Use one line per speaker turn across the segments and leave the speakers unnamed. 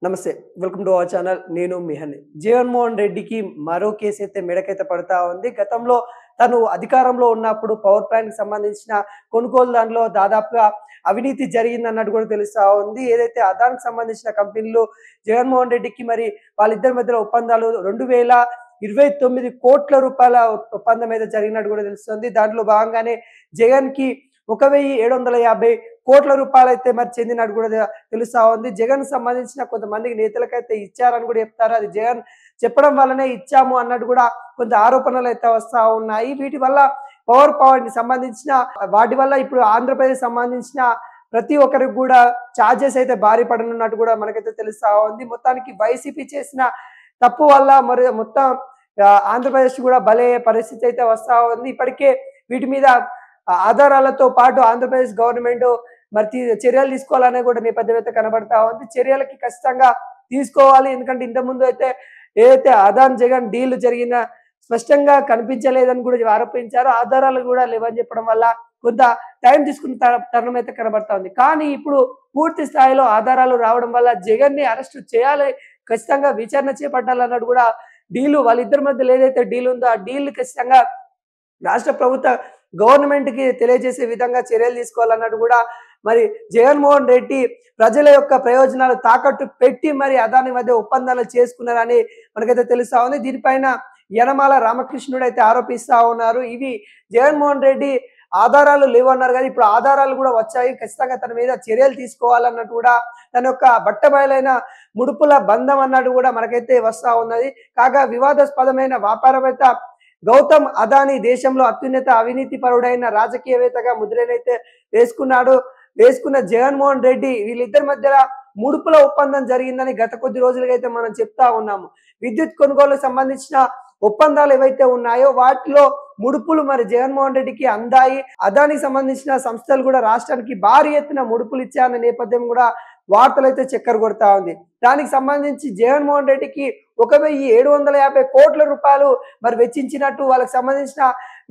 నమస్తే. Welcome to our channel. నేను మీ హని. జగన్‌మోహన్ రెడ్డికి మరో కేసైతే మెడకైతే పడతా ఉంది. గతంలో తను అధికారంలో ఉన్నప్పుడు పవర్ ప్లాంట్‌కి సంబంధించిన కొనుగోలు దాంట్లో దాదాపుగా అవినీతి జరిగిందన్నట్టు కూడా తెలుస్తా ఉంది. ఏదైతే అదానికి సంబంధించిన కంపెనీలు జగన్‌మోహన్ రెడ్డికి మరి వాళ్ళిద్దరి మధ్యలో ఒప్పందాలు 2029 కోట్ల రూపాయల ఒప్పందం అయితే జరిగినట్టు కూడా తెలుస్తుంది. దాంట్లో భాగంగానే జగన్‌కి 1750 కోట్ల రూపాయలైతే మరి చెందినట్టు కూడా తెలుస్తా ఉంది. జగన్‌కి సంబంధించిన కొంతమందికి నేతలకైతే ఇచ్చారని కూడా చెప్తారు. అది జగన్ చెప్పడం వల్లనే ఇచ్చాము అన్నట్టు కూడా కొంత ఆరోపణలైతే వస్తా ఉన్నాయి. వీటి వల్ల పవర్ పాయింట్‌కి సంబంధించిన వాటి వల్ల ఇప్పుడు ఆంధ్రప్రదేశ్ సంబంధించిన ప్రతి ఒక్కరికి కూడా చార్జెస్ అయితే భారీ పడనున్నట్టు కూడా మనకైతే తెలుస్తా ఉంది. మొత్తానికి వైసీపీ చేసిన తప్పు వల్ల మరి మొత్తం ఆంధ్రప్రదేశ్ కూడా బలయ్యే పరిస్థితి అయితే వస్తా ఉంది. ఇప్పటికే వీటి మీద ఆధారాలతో పాటు ఆంధ్రప్రదేశ్ గవర్నమెంట్ మరి చర్యలు తీసుకోవాలనే కూడా నేపథ్యం అయితే కనబడతా ఉంది. చర్యలకి ఖచ్చితంగా తీసుకోవాలి. ఎందుకంటే ఇంతకుముందు అయితే ఏదైతే అదాన్ జగన్ డీల్ జరిగిన స్పష్టంగా కనిపించలేదని కూడా ఆరోపించారు. ఆధారాలు కూడా లేవని చెప్పడం వల్ల కొంత టైం తీసుకున్న తరుణం అయితే కనబడతా ఉంది. కానీ ఇప్పుడు పూర్తి స్థాయిలో ఆధారాలు రావడం వల్ల జగన్ ని అరెస్ట్ చేయాలి, ఖచ్చితంగా విచారణ చేపట్టాలన్నట్టు కూడా డీలు వాళ్ళిద్దరి మధ్యలో ఏదైతే డీల్ ఉందో ఆ డీల్ ఖచ్చితంగా రాష్ట్ర ప్రభుత్వ గవర్నమెంట్ కి తెలియజేసే విధంగా చర్యలు తీసుకోవాలన్నట్టు కూడా మరి జగన్మోహన్ రెడ్డి ప్రజల యొక్క ప్రయోజనాలు తాకట్టు పెట్టి మరి అదాని మధ్య ఒప్పందాలు చేసుకున్నారని మనకైతే తెలుస్తా ఉంది. దీనిపైన యనమాల రామకృష్ణుడు అయితే ఆరోపిస్తా ఉన్నారు. ఇవి జగన్మోహన్ రెడ్డి ఆధారాలు లేవన్నారు కానీ ఇప్పుడు ఆధారాలు కూడా వచ్చాయి, ఖచ్చితంగా తన మీద చర్యలు తీసుకోవాలన్నట్టు కూడా తన యొక్క బట్టబయలైన ముడుపుల బంధం అన్నట్టు కూడా మనకైతే వస్తా ఉన్నది. కాగా వివాదాస్పదమైన వ్యాపారవేత్త గౌతమ్ అదానీ దేశంలో అత్యున్నత అవినీతి పరుడైన రాజకీయవేత్తగా ముద్రనైతే వేసుకున్న జగన్మోహన్ రెడ్డి వీళ్ళిద్దరి మధ్యలో ముడుపుల ఒప్పందం జరిగిందని గత కొద్ది రోజులుగా అయితే మనం చెప్తా ఉన్నాము. విద్యుత్ కొనుగోలుకు సంబంధించిన ఒప్పందాలు ఏవైతే ఉన్నాయో వాటిలో ముడుపులు మరి జగన్మోహన్ రెడ్డికి అందాయి. అదానికి సంబంధించిన సంస్థలు కూడా రాష్ట్రానికి భారీ ఎత్తున ముడుపులు ఇచ్చారన్న నేపథ్యం కూడా వార్తలు అయితే చక్కర కొడతా ఉంది. దానికి సంబంధించి జగన్మోహన్ రెడ్డికి 1750 కోట్ల రూపాయలు మరి వెచ్చించినట్టు వాళ్ళకి సంబంధించిన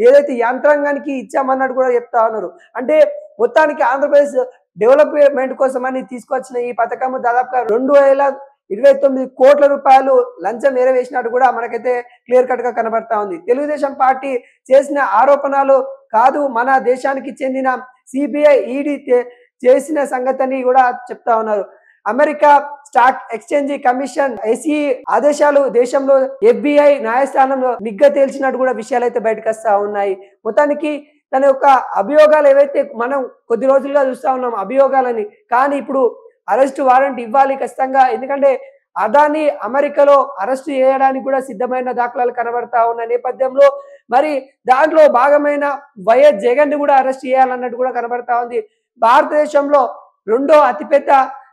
ఏదైతే యంత్రాంగానికి ఇచ్చామన్నట్టు కూడా చెప్తా ఉన్నారు. అంటే మొత్తానికి ఆంధ్రప్రదేశ్ డెవలప్మెంట్ కోసమని తీసుకొచ్చిన ఈ పథకం దాదాపుగా 2029 కోట్ల రూపాయలు లంచం ఏరవేసినట్టు కూడా మనకైతే క్లియర్ కట్ గా కనబడతా ఉంది. తెలుగుదేశం పార్టీ చేసిన ఆరోపణలు కాదు, మన దేశానికి చెందిన సిబిఐ ఈడీ చేసిన సంగతిని కూడా చెప్తా ఉన్నారు. America stock exchange commission SE ఆదేశాలు దేశంలో FBI న్యాయస్థానంలో నిగ్గు తేల్చినట్టు కూడా విషయాలు అయితే బయటకు వస్తా ఉన్నాయి. మొత్తానికి తన యొక్క అభియోగాలు ఏవైతే మనం కొద్ది రోజులుగా చూస్తా ఉన్నాం అభియోగాలని, కానీ ఇప్పుడు అరెస్ట్ వారెంట్ ఇవ్వాలి ఖచ్చితంగా. ఎందుకంటే అదాని అమెరికాలో అరెస్ట్ చేయడానికి కూడా సిద్ధమైన దాఖలాలు కనబడతా ఉన్న నేపథ్యంలో మరి దాంట్లో భాగమైన వైఎస్ జగన్ ని కూడా అరెస్ట్ చేయాలన్నట్టు కూడా కనబడతా ఉంది. భారతదేశంలో రెండో అతిపెద్ద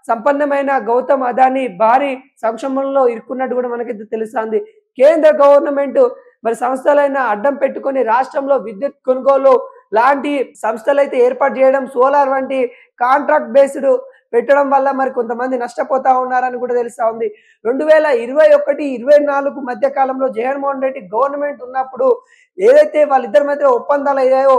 సంపన్నమైన గౌతమ్ అదాని భారీ సంక్షోభంలో ఇరుక్కున్నట్టు కూడా మనకి తెలుస్తుంది. కేంద్ర గవర్నమెంట్ మరి సంస్థలైన అడ్డం పెట్టుకొని రాష్ట్రంలో విద్యుత్ కొనుగోలు లాంటి సంస్థలు అయితే ఏర్పాటు చేయడం, సోలార్ వంటి కాంట్రాక్ట్ బేస్డ్ పెట్టడం వల్ల మరి కొంతమంది నష్టపోతా ఉన్నారని కూడా తెలుస్తా ఉంది. 2021-24 మధ్య కాలంలో జగన్మోహన్ రెడ్డి గవర్నమెంట్ ఉన్నప్పుడు ఏదైతే వాళ్ళిద్దరి మధ్య ఒప్పందాలు అయ్యాయో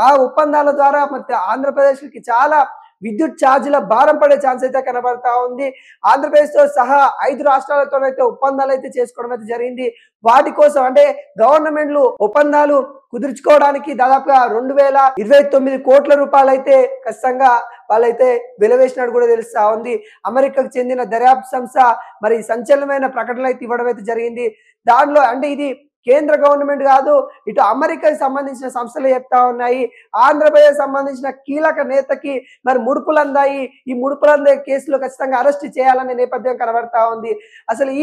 ఆ ఒప్పందాల ద్వారా మరి ఆంధ్రప్రదేశ్కి చాలా విద్యుత్ ఛార్జీల భారం పడే ఛాన్స్ అయితే కనబడతా ఉంది. ఆంధ్రప్రదేశ్ తో సహా 5 రాష్ట్రాలతోనైతే ఒప్పందాలు అయితే చేసుకోవడం అయితే జరిగింది. వాటి కోసం అంటే గవర్నమెంట్లు ఒప్పందాలు కుదుర్చుకోవడానికి దాదాపుగా 2029 కోట్ల రూపాయలు అయితే ఖచ్చితంగా వాళ్ళైతే వెలవేసినట్టు కూడా తెలుస్తా ఉంది. అమెరికాకు చెందిన దర్యాప్తు సంస్థ మరి సంచలనమైన ప్రకటనలు అయితే ఇవ్వడం అయితే జరిగింది. దానిలో అంటే ఇది కేంద్ర గవర్నమెంట్ కాదు, ఇటు అమెరికాకి సంబంధించిన సంస్థలు చెప్తా ఉన్నాయి. ఆంధ్రప్రదేశ్ సంబంధించిన కీలక నేతకి మరి ముడుపులు అందాయి. ఈ ముడుపులు అందే కేసులో ఖచ్చితంగా అరెస్ట్ చేయాలనే నేపథ్యం కనబడతా ఉంది. అసలు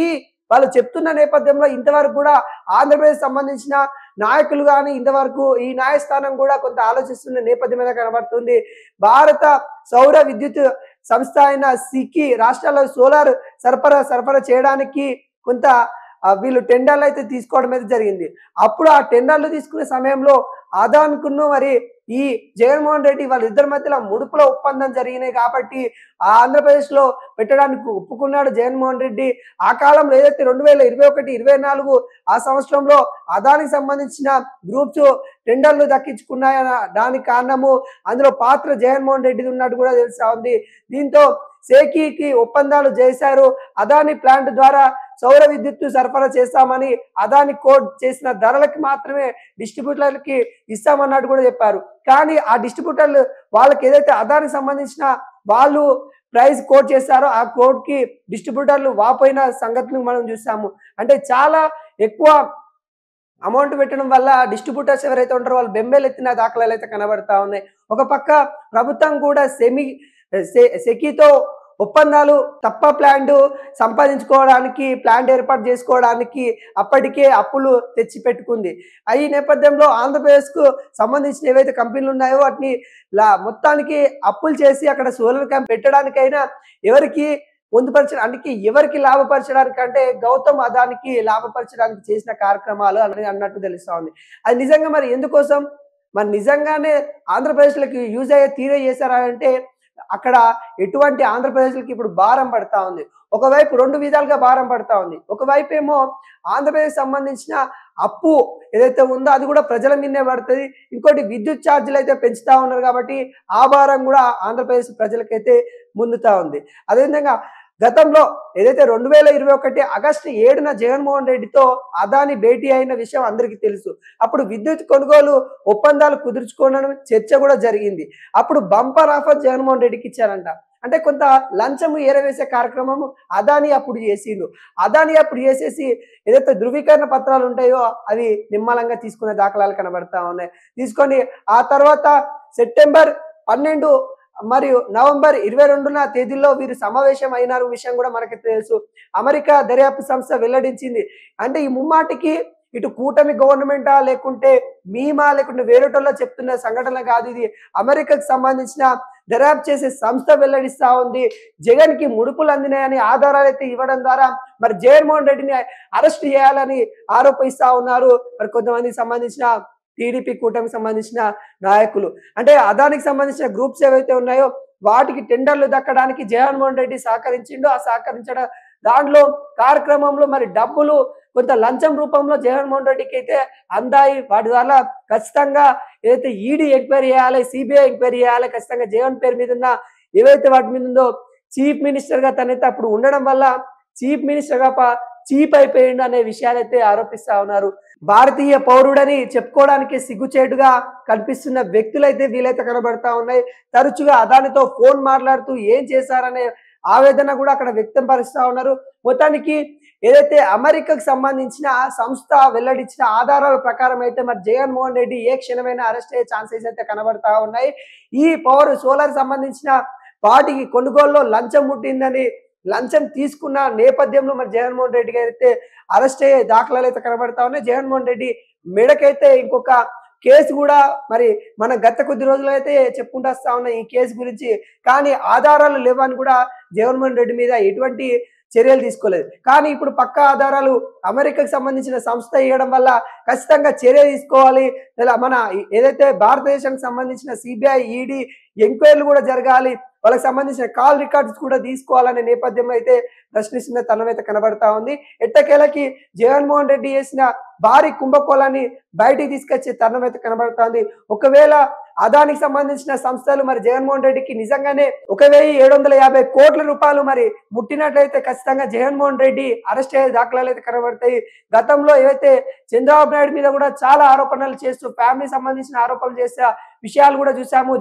వాళ్ళు చెప్తున్న నేపథ్యంలో ఇంతవరకు కూడా ఆంధ్రప్రదేశ్ సంబంధించిన నాయకులు కానీ ఇంతవరకు ఈ న్యాయస్థానం కూడా కొంత ఆలోచిస్తున్న నేపథ్యం మీద కనబడుతుంది. భారత సౌర విద్యుత్ సంస్థ అయిన సికి రాష్ట్రాల్లో సోలార్ సరఫరా చేయడానికి కొంత వీళ్ళు టెండర్లు అయితే తీసుకోవడం అయితే జరిగింది. అప్పుడు ఆ టెండర్లు తీసుకునే సమయంలో అదాన్కును మరి ఈ జగన్మోహన్ రెడ్డి వాళ్ళిద్దరి మధ్యలో ముడుపుల ఒప్పందం జరిగినాయి కాబట్టి ఆ ఆంధ్రప్రదేశ్లో పెట్టడానికి ఒప్పుకున్నాడు జగన్మోహన్ రెడ్డి. ఆ కాలంలో ఏదైతే 2021, 24 ఆ సంవత్సరంలో అదానికి సంబంధించిన గ్రూప్స్ టెండర్లు దక్కించుకున్నాయన్న దానికి కారణము అందులో పాత్ర జగన్మోహన్ రెడ్డిది ఉన్నట్టు కూడా తెలుస్తా ఉంది. దీంతో సేకీకి ఒప్పందాలు చేశారు. అదాని ప్లాంట్ ద్వారా సౌర విద్యుత్తు సరఫరా చేస్తామని అదాని కోడ్ చేసిన ధరలకి మాత్రమే డిస్ట్రిబ్యూటర్లకి ఇస్తామన్నట్టు కూడా చెప్పారు. కానీ ఆ డిస్ట్రిబ్యూటర్లు వాళ్ళకి ఏదైతే అదానికి సంబంధించిన వాళ్ళు ప్రైస్ కోడ్ చేశారో ఆ కోడ్ కి డిస్ట్రిబ్యూటర్లు వాపోయిన సంగతిని మనం చూసాము. అంటే చాలా ఎక్కువ అమౌంట్ పెట్టడం వల్ల డిస్ట్రిబ్యూటర్స్ ఎవరైతే ఉంటారో వాళ్ళు బెంబేలెత్తిన దాఖలాలు అయితే కనబడతా ఉన్నాయి. ఒక పక్క ప్రభుత్వం కూడా సెకీతో ఒప్పందాలు తప్ప ప్లాంట్ సంపాదించుకోవడానికి ప్లాంట్ ఏర్పాటు చేసుకోవడానికి అప్పటికే అప్పులు తెచ్చి పెట్టుకుంది. ఈ నేపథ్యంలో ఆంధ్రప్రదేశ్కు సంబంధించిన ఏవైతే కంపెనీలు ఉన్నాయో వాటిని మొత్తానికి అప్పులు చేసి అక్కడ సోలార్ క్యాంప్ పెట్టడానికైనా ఎవరికి పొందుపరచడానికి ఎవరికి లాభపరచడానికి అంటే గౌతమ్ అదానికి లాభపరచడానికి చేసిన కార్యక్రమాలు అన్నట్టు తెలుస్తా ఉంది. అది నిజంగా మరి ఎందుకోసం మరి నిజంగానే ఆంధ్రప్రదేశ్లకి యూజ్ అయ్యే తీరే చేశారా అంటే అక్కడ ఎటువంటి ఆంధ్రప్రదేశ్లకి ఇప్పుడు భారం పడతా ఉంది. ఒకవైపు 2 విధాలుగా భారం పడతా ఉంది. ఒకవైపు ఏమో ఆంధ్రప్రదేశ్ సంబంధించిన అప్పు ఏదైతే ఉందో అది కూడా ప్రజల మీదనే పడుతుంది. ఇంకోటి విద్యుత్ ఛార్జీలు అయితే పెంచుతా ఉన్నారు కాబట్టి ఆ భారం కూడా ఆంధ్రప్రదేశ్ ప్రజలకైతే ముందుతా ఉంది. అదేవిధంగా గతంలో ఏదైతే 2021 ఆగస్టు 7న జగన్మోహన్ రెడ్డితో అదాని భేటీ అయిన విషయం అందరికీ తెలుసు. అప్పుడు విద్యుత్ కొనుగోలు ఒప్పందాలు కుదుర్చుకోవడం చర్చ కూడా జరిగింది. అప్పుడు బంపర్ ఆఫర్ జగన్మోహన్ రెడ్డికి ఇచ్చారంట. అంటే కొంత లంచము ఏరవేసే కార్యక్రమం అదాని అప్పుడు చేసిండు. అదాని అప్పుడు చేసేసి ఏదైతే ధృవీకరణ పత్రాలు ఉంటాయో అవి నిమ్మలంగా తీసుకునే దాఖలాలు కనబడతా ఉన్నాయి. తీసుకొని ఆ తర్వాత సెప్టెంబర్ 12 మరియు నవంబర్ 22న తేదీల్లో వీరు సమావేశం అయిన విషయం కూడా మనకి తెలుసు. అమెరికా దర్యాప్తు సంస్థ వెల్లడించింది. అంటే ఈ ముమ్మాటికి ఇటు కూటమి గవర్నమెంటా లేకుంటే మీమా లేకుంటే వేరేటోళ్ళ చెప్తున్న సంఘటన కాదు. ఇది అమెరికాకు సంబంధించిన దర్యాప్తు చేసే సంస్థ వెల్లడిస్తా ఉంది. జగన్ కి ముడుపులు అందినాయని ఆధారాలు అయితే ఇవ్వడం ద్వారా మరి జగన్మోహన్ రెడ్డిని అరెస్ట్ చేయాలని ఆరోపిస్తా ఉన్నారు మరి కొంతమందికి సంబంధించిన టీడీపీ కూటమికి సంబంధించిన నాయకులు. అంటే అదానికి సంబంధించిన గ్రూప్స్ ఏవైతే ఉన్నాయో వాటికి టెండర్లు దక్కడానికి జగన్మోహన్ రెడ్డి సహకరించిండు. ఆ సహకరించడం దాంట్లో కార్యక్రమంలో మరి డబ్బులు కొంత లంచం రూపంలో జగన్మోహన్ రెడ్డికి అయితే అందాయి. వాటి ద్వారా ఖచ్చితంగా ఏదైతే ఈడీ ఎంక్వైరీ చేయాలి, సిబిఐ ఎంక్వైరీ చేయాలి, ఖచ్చితంగా జగన్ పేరు మీద ఉన్న ఏవైతే వాటి మీద ఉందో చీఫ్ మినిస్టర్ గా తనైతే అప్పుడు ఉండడం వల్ల చీఫ్ మినిస్టర్ గా చీప్ అయిపోయిండు అనే విషయాలైతే ఆరోపిస్తా ఉన్నారు. భారతీయ పౌరుడని చెప్పుకోవడానికి సిగ్గుచేటుగా కనిపిస్తున్న వ్యక్తులైతే వీలైతే కనబడతా ఉన్నాయి. తరచుగా అదానితో ఫోన్ మాట్లాడుతూ ఏం చేశారనే ఆవేదన కూడా అక్కడ వ్యక్తం పరుస్తా ఉన్నారు. మొత్తానికి ఏదైతే అమెరికాకు సంబంధించిన సంస్థ వెల్లడించిన ఆధారాల ప్రకారం అయితే మరి జగన్మోహన్ రెడ్డి ఏ క్షణమైనా అరెస్ట్ అయ్యే ఛాన్సెస్ అయితే కనబడతా ఉన్నాయి. ఈ పవర్ సోలార్ సంబంధించిన వాటికి కొనుగోలులో లంచం ముట్టిందని లంచం తీసుకున్న నేపథ్యంలో మరి జగన్మోహన్ రెడ్డికి అయితే అరెస్ట్ అయ్యే దాఖలాలు అయితే కనబడతా ఉన్నాయి. జగన్మోహన్ రెడ్డి మెడకైతే ఇంకొక కేసు కూడా మరి మన గత కొద్ది రోజులు అయితే చెప్పుకుంటూ వస్తా ఉన్న ఈ కేసు గురించి. కానీ ఆధారాలు లేవని కూడా జగన్మోహన్ రెడ్డి మీద ఎటువంటి చర్యలు తీసుకోలేదు. కానీ ఇప్పుడు పక్కా ఆధారాలు అమెరికాకు సంబంధించిన సంస్థ ఇవ్వడం వల్ల ఖచ్చితంగా చర్య తీసుకోవాలి. మన ఏదైతే భారతదేశానికి సంబంధించిన సిబిఐ, ఈడీ ఎంక్వైరీలు కూడా జరగాలి. వాళ్ళకి సంబంధించిన కాల్ రికార్డ్స్ కూడా తీసుకోవాలనే నేపథ్యంలో అయితే ప్రశ్నిస్తున్న తనమైతే కనబడతా ఉంది. ఎట్టకేలకి జగన్మోహన్ రెడ్డి చేసిన భారీ కుంభకోణాన్ని బయటికి తీసుకొచ్చే తరుణం అయితే కనబడుతోంది. ఒకవేళ అదానికి సంబంధించిన సంస్థలు మరి జగన్మోహన్ రెడ్డికి నిజంగానే 1750 కోట్ల రూపాయలు మరి ముట్టినట్లయితే ఖచ్చితంగా జగన్మోహన్ రెడ్డి అరెస్ట్ అయ్యే దాఖలాలు అయితే కనబడతాయి. గతంలో ఏవైతే చంద్రబాబు నాయుడు మీద కూడా చాలా ఆరోపణలు చేస్తూ ఫ్యామిలీ సంబంధించిన ఆరోపణలు చేసే విషయాలు కూడా చూసాము.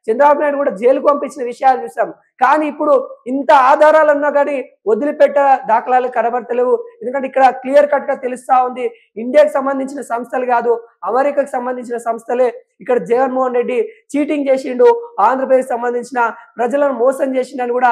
చంద్రబాబు నాయుడు కూడా జైలుకు పంపించిన విషయాలు చూసాము. కానీ ఇప్పుడు ఇంత ఆధారాలు ఉన్నా కానీ వదిలిపెట్ట దాఖలాలు కనబడతలేవు. ఎందుకంటే ఇక్కడ క్లియర్ కట్ గా తెలుస్తా ఉంది ఇండియాకి సంబంధించిన సంస్థలు కాదు, అమెరికాకు సంబంధించిన సంస్థలే ఇక్కడ జగన్మోహన్ రెడ్డి చీటింగ్ చేసిండు, ఆంధ్రప్రదేశ్ సంబంధించిన ప్రజలను మోసం చేసిండని కూడా